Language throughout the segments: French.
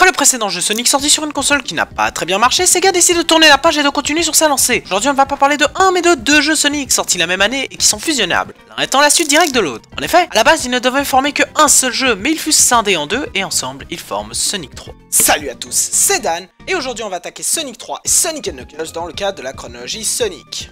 Après le précédent jeu Sonic sorti sur une console qui n'a pas très bien marché, Sega décide de tourner la page et de continuer sur sa lancée. Aujourd'hui on ne va pas parler de un mais de deux jeux Sonic sortis la même année et qui sont fusionnables, l'un étant la suite directe de l'autre. En effet, à la base ils ne devaient former qu'un seul jeu, mais ils furent scindés en deux et ensemble ils forment Sonic 3. Salut à tous, c'est Dan, et aujourd'hui on va attaquer Sonic 3 et Sonic & Knuckles dans le cadre de la chronologie Sonic.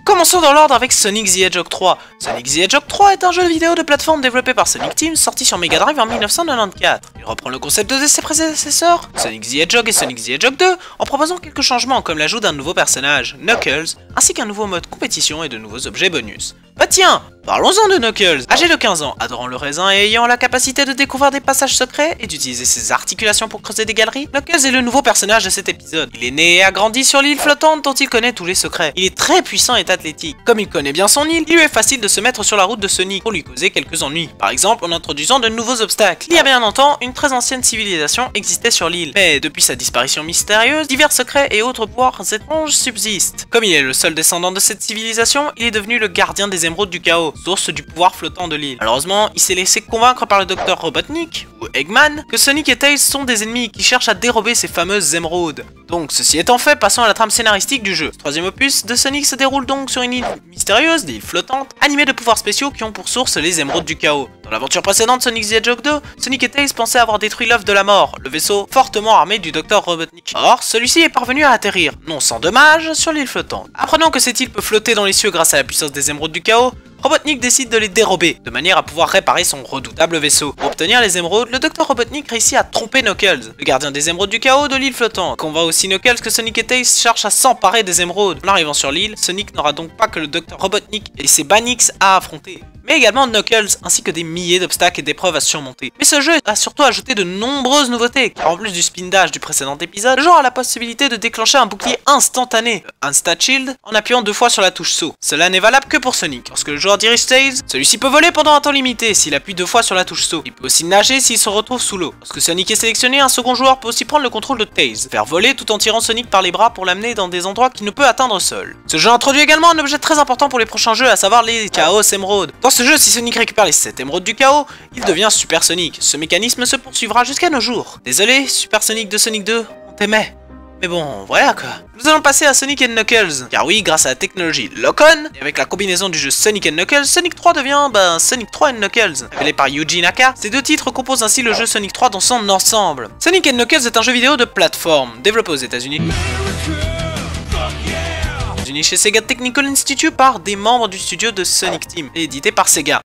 Commençons dans l'ordre avec Sonic the Hedgehog 3. Sonic the Hedgehog 3 est un jeu vidéo de plateforme développé par Sonic Team, sorti sur Mega Drive en 1994. Il reprend le concept de ses prédécesseurs, Sonic the Hedgehog et Sonic the Hedgehog 2, en proposant quelques changements comme l'ajout d'un nouveau personnage, Knuckles, ainsi qu'un nouveau mode compétition et de nouveaux objets bonus. Bah tiens, parlons-en de Knuckles. Âgé de 15 ans, adorant le raisin et ayant la capacité de découvrir des passages secrets et d'utiliser ses articulations pour creuser des galeries, Knuckles est le nouveau personnage de cet épisode. Il est né et a grandi sur l'île flottante dont il connaît tous les secrets. Il est très puissant et athlétique. Comme il connaît bien son île, il lui est facile de se mettre sur la route de Sonic pour lui causer quelques ennuis. Par exemple en introduisant de nouveaux obstacles. Il y a bien longtemps, une très ancienne civilisation existait sur l'île. Mais depuis sa disparition mystérieuse, divers secrets et autres pouvoirs étranges subsistent. Comme il est le seul descendant de cette civilisation, il est devenu le gardien des émeraudes du chaos, source du pouvoir flottant de l'île. Malheureusement, il s'est laissé convaincre par le Dr Robotnik, ou Eggman, que Sonic et Tails sont des ennemis qui cherchent à dérober ces fameuses émeraudes. Donc, ceci étant fait, passons à la trame scénaristique du jeu. Ce troisième opus de Sonic se déroule donc sur une île mystérieuse, l'île flottante, animée de pouvoirs spéciaux qui ont pour source les émeraudes du chaos. Dans l'aventure précédente Sonic the Hedgehog 2, Sonic et Tails pensaient avoir détruit l'œuf de la mort, le vaisseau fortement armé du Dr Robotnik. Or, celui-ci est parvenu à atterrir, non sans dommage, sur l'île flottante. Apprenant que cette île peut flotter dans les cieux grâce à la puissance des émeraudes du chaos, Robotnik décide de les dérober, de manière à pouvoir réparer son redoutable vaisseau. Pour obtenir les émeraudes, le Dr Robotnik réussit à tromper Knuckles, le gardien des émeraudes du chaos de l'île flottante. On voit aussi Knuckles que Sonic et Tails cherchent à s'emparer des émeraudes. En arrivant sur l'île, Sonic n'aura donc pas que le Dr Robotnik et ses Banix à affronter, mais également Knuckles, ainsi que des milliers d'obstacles et d'épreuves à surmonter. Mais ce jeu a surtout ajouté de nombreuses nouveautés, car en plus du spin dash du précédent épisode, le joueur a la possibilité de déclencher un bouclier instantané, le Insta Shield, en appuyant 2 fois sur la touche saut. Cela n'est valable que pour Sonic. Lorsque le joueur dirige Tails, celui-ci peut voler pendant un temps limité s'il appuie 2 fois sur la touche saut. Il peut aussi nager s'il se retrouve sous l'eau. Lorsque Sonic est sélectionné, un second joueur peut aussi prendre le contrôle de Tails, faire voler tout en tirant Sonic par les bras pour l'amener dans des endroits qu'il ne peut atteindre seul. Ce jeu introduit également un objet très important pour les prochains jeux, à savoir les Chaos Emeraudes. Dans ce jeu, si Sonic récupère les 7 émeraudes du chaos, il devient Super Sonic. Ce mécanisme se poursuivra jusqu'à nos jours. Désolé, Super Sonic de Sonic 2, on t'aimait. Mais bon, voilà quoi. Nous allons passer à Sonic & Knuckles. Car oui, grâce à la technologie Lock-On, et avec la combinaison du jeu Sonic & Knuckles, Sonic 3 devient, Sonic 3 & Knuckles. Révélé par Yuji Naka, ces deux titres composent ainsi le jeu Sonic 3 dans son ensemble. Sonic & Knuckles est un jeu vidéo de plateforme, développé aux États-Unis chez Sega Technical Institute par des membres du studio de Sonic Team, et édité par Sega.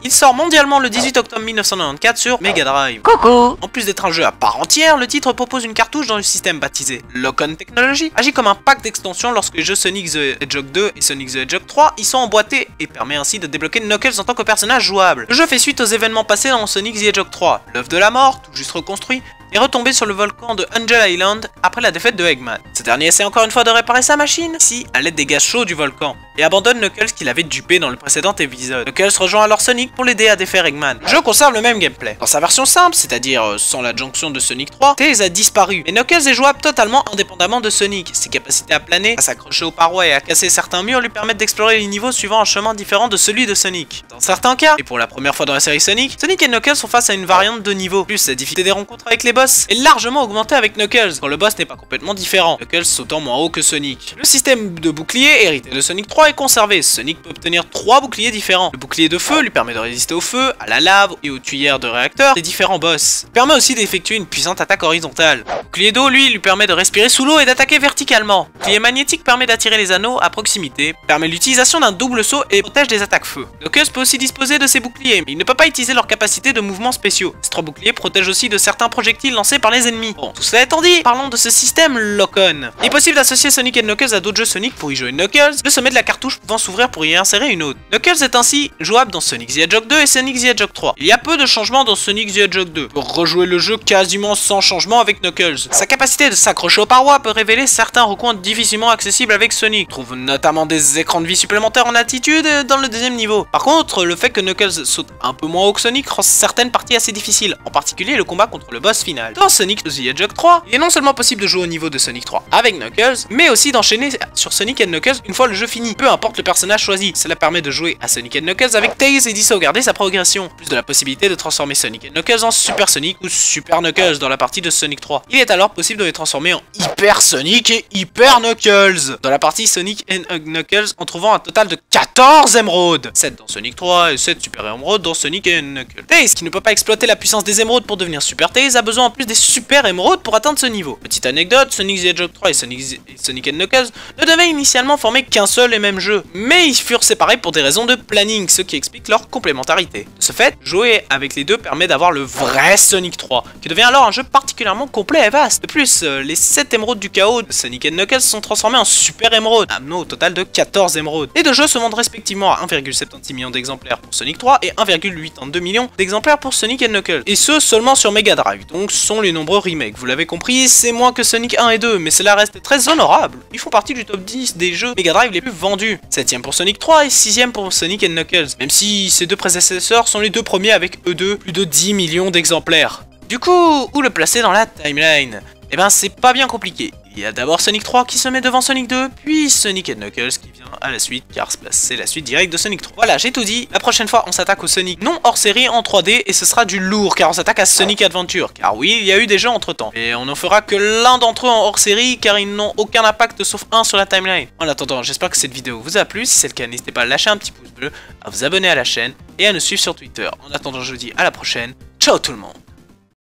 Il sort mondialement le 18 octobre 1994 sur Mega Drive. Coucou. En plus d'être un jeu à part entière, le titre propose une cartouche dans le système baptisé Lock-On Technology, agit comme un pack d'extensions lorsque les jeux Sonic the Hedgehog 2 et Sonic the Hedgehog 3 y sont emboîtés et permet ainsi de débloquer Knuckles en tant que personnage jouable. Le jeu fait suite aux événements passés dans Sonic the Hedgehog 3. L'œuf de la mort, tout juste reconstruit, est retombé sur le volcan de Angel Island après la défaite de Eggman. Ce dernier essaie encore une fois de réparer sa machine, ici à l'aide des gaz chauds du volcan, et abandonne Knuckles qu'il avait dupé dans le précédent épisode. Knuckles rejoint alors Sonic pour l'aider à défaire Eggman. Le jeu conserve le même gameplay. Dans sa version simple, c'est-à-dire sans l'adjonction de Sonic 3, Tails a disparu, mais Knuckles est jouable totalement indépendamment de Sonic. Ses capacités à planer, à s'accrocher aux parois et à casser certains murs lui permettent d'explorer les niveaux suivant un chemin différent de celui de Sonic. Dans certains cas, et pour la première fois dans la série Sonic et Knuckles sont face à une variante de niveau. Plus la difficulté des rencontres avec les boss est largement augmenté avec Knuckles, quand le boss n'est pas complètement différent, Knuckles sautant moins haut que Sonic. Le système de bouclier hérité de Sonic 3 est conservé. Sonic peut obtenir 3 boucliers différents. Le bouclier de feu lui permet de résister au feu, à la lave et aux tuyères de réacteurs des différents boss. Il permet aussi d'effectuer une puissante attaque horizontale. Le bouclier d'eau, lui permet de respirer sous l'eau et d'attaquer verticalement. Le bouclier magnétique permet d'attirer les anneaux à proximité, permet l'utilisation d'un double saut et protège des attaques feu. Knuckles peut aussi disposer de ses boucliers, mais il ne peut pas utiliser leur capacité de mouvement spéciaux. Ces 3 boucliers protègent aussi de certains projectiles lancés par les ennemis. Bon, tout cela étant dit, parlons de ce système Lock-On. Il est possible d'associer Sonic et Knuckles à d'autres jeux Sonic pour y jouer Knuckles, le sommet de la cartouche pouvant s'ouvrir pour y insérer une autre. Knuckles est ainsi jouable dans Sonic the Hedgehog 2 et Sonic the Hedgehog 3. Il y a peu de changements dans Sonic the Hedgehog 2. Pour rejouer le jeu quasiment sans changement avec Knuckles. Sa capacité de s'accrocher aux parois peut révéler certains recoins difficilement accessibles avec Sonic. On trouve notamment des écrans de vie supplémentaires en altitude dans le deuxième niveau. Par contre, le fait que Knuckles saute un peu moins haut que Sonic rend certaines parties assez difficiles, en particulier le combat contre le boss final. finale. Dans Sonic the Hedgehog 3, il est non seulement possible de jouer au niveau de Sonic 3 avec Knuckles, mais aussi d'enchaîner sur Sonic et Knuckles une fois le jeu fini, peu importe le personnage choisi. Cela permet de jouer à Sonic et Knuckles avec Tails et d'y sauvegarder sa progression, plus de la possibilité de transformer Sonic et Knuckles en Super Sonic ou Super Knuckles dans la partie de Sonic 3. Il est alors possible de les transformer en Hyper Sonic et Hyper Knuckles dans la partie Sonic et Knuckles en trouvant un total de 14 émeraudes, 7 dans Sonic 3 et 7 Super émeraudes dans Sonic et Knuckles. Tails, qui ne peut pas exploiter la puissance des émeraudes pour devenir Super Tails, a besoin en plus des Super émeraudes pour atteindre ce niveau. Petite anecdote, Sonic the Hedgehog 3 et Sonic Knuckles ne devaient initialement former qu'un seul et même jeu, mais ils furent séparés pour des raisons de planning, ce qui explique leur complémentarité. De ce fait, jouer avec les deux permet d'avoir le vrai Sonic 3, qui devient alors un jeu particulièrement complet et vaste. De plus, les 7 émeraudes du chaos de Sonic et Knuckles sont transformés en Super émeraudes, amenant au total de 14 émeraudes. Les deux jeux se vendent respectivement à 1,76 million d'exemplaires pour Sonic 3 et 1,82 million d'exemplaires pour Sonic et Knuckles, et ce seulement sur Mega Drive, donc ce sont les nombreux remakes. Vous l'avez compris, c'est moins que Sonic 1 et 2, mais cela reste très honorable. Ils font partie du top 10 des jeux Mega Drive les plus vendus. 7ème pour Sonic 3 et 6ème pour Sonic et Knuckles, même si ces deux prédécesseurs sont les deux premiers avec eux deux plus de 10 millions d'exemplaires. Du coup, où le placer dans la timeline? Eh ben c'est pas bien compliqué. Il y a d'abord Sonic 3 qui se met devant Sonic 2, puis Sonic et Knuckles qui vient à la suite, car c'est la suite directe de Sonic 3. Voilà, j'ai tout dit. La prochaine fois, on s'attaque au Sonic non hors série en 3D, et ce sera du lourd, car on s'attaque à Sonic Adventure. Car oui, il y a eu des jeux entre temps. Et on n'en fera que l'un d'entre eux en hors série, car ils n'ont aucun impact sauf un sur la timeline. En attendant, j'espère que cette vidéo vous a plu. Si c'est le cas, n'hésitez pas à lâcher un petit pouce bleu, à vous abonner à la chaîne, et à nous suivre sur Twitter. En attendant, je vous dis à la prochaine. Ciao tout le monde!